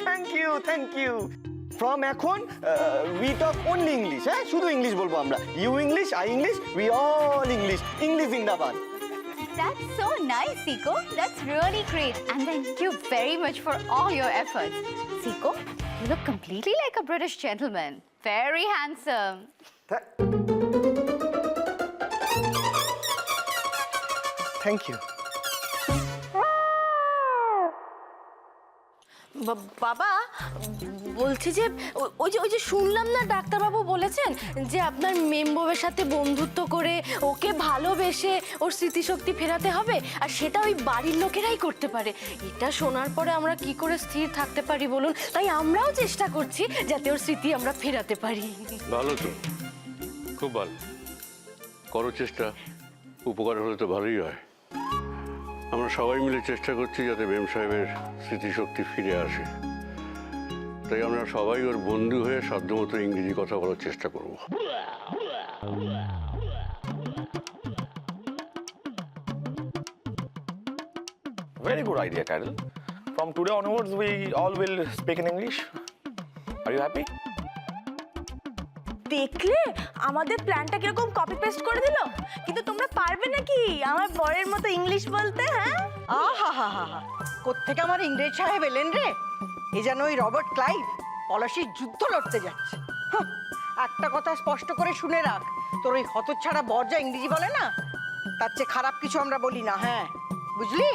Thank you from এখন we talk only English, হ্যাঁ শুধু ইংলিশ বলবো আমরা। You English, I English, we all English. English জিন্দাবাদ। That's so nice, Siko. That's really great. And thank you very much for all your efforts. Siko, you look completely like a British gentleman. Very handsome. Thank you. বাবা বলছি যে ওই যে শুনলাম না ডাক্তারবাবু বলেছেন যে আপনার মেম্বরের সাথে বন্ধুত্ব করে ওকে ভালোবেসে ওর স্মৃতিশক্তি ফেরাতে হবে, আর সেটা ওই বাড়ির লোকেরাই করতে পারে। এটা শোনার পরে আমরা কি করে স্থির থাকতে পারি বলুন? তাই আমরাও চেষ্টা করছি যাতে ওর স্মৃতি আমরা ফেরাতে পারি। ভালো তো, খুব ভালো, করো চেষ্টা। উপকার হলে তো ভালোই হয়। আমরা সবাই মিলে চেষ্টা করছি যাতে মেম সাহেবের স্মৃতিশক্তি ফিরে আসে। তাই আমরা সবাই ওর বন্ধু হয়ে সাধ্যমতো ইংরেজি কথা বলার চেষ্টা করব। Very good idea, Carol. From today onwards, we all will speak in English. Are you happy? দেখলে আমাদের প্ল্যানটা কিরকম কপি পেস্ট করে দিল। কিন্তু তোমরা পারবে নাকি আমার বরের মতো ইংলিশ বলতে? হ্যাঁ, আহা, কোত্থেকে আমার ইংরেজ সাহেব এলেন রে? এ যেন ওই রবার্ট ক্লাইভ পলাশির যুদ্ধ লড়তে যাচ্ছে। হাহ, একটা কথা স্পষ্ট করে শুনে রাখ, তোর ওই হতচ্ছাড়া বর যা ইংরেজি বলে না, তার চেয়ে খারাপ কিছু আমরা বলি না। হ্যাঁ, বুঝলি?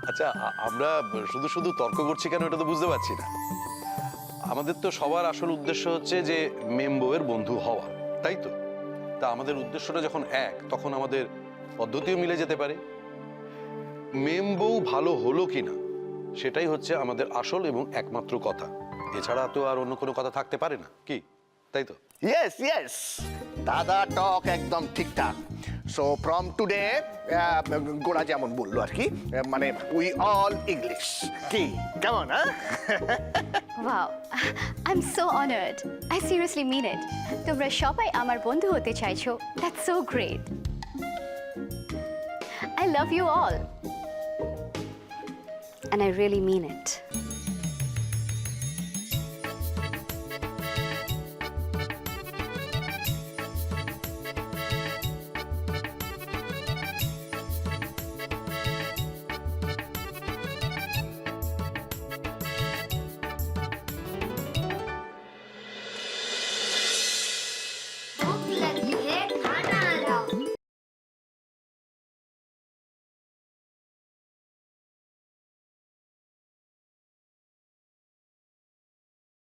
আচ্ছা, আমরা শুধু শুধু তর্ক করছি কেন এটা তো বুঝতে পারছি না। আমাদের তো সবার আসল উদ্দেশ্য হচ্ছে যে মেম্বোয়ের বন্ধু হওয়া, তাই তো? তা আমাদের উদ্দেশ্যটা যখন এক, তখন আমাদের পদ্ধতিও মিলে যেতে পারে। মেম্বো ভালো হলো কিনা সেটাই হচ্ছে আমাদের আসল এবং একমাত্র কথা। এছাড়া তো আর অন্য কোনো কথা থাকতে পারে না, কি তাই তো? ইয়েস, দাদা টক একদম ঠিকঠাক। সো ফ্রম টুডে গোড়া যেমন বললো আর কি, মানে উই অল ইংলিশ। কি কেমন? হ্যাঁ, Wow, I'm so honored. I seriously mean it. তোমরা সবাই আমার বন্ধু হতে চাইছো। That's so great. I love you all. And I really mean it.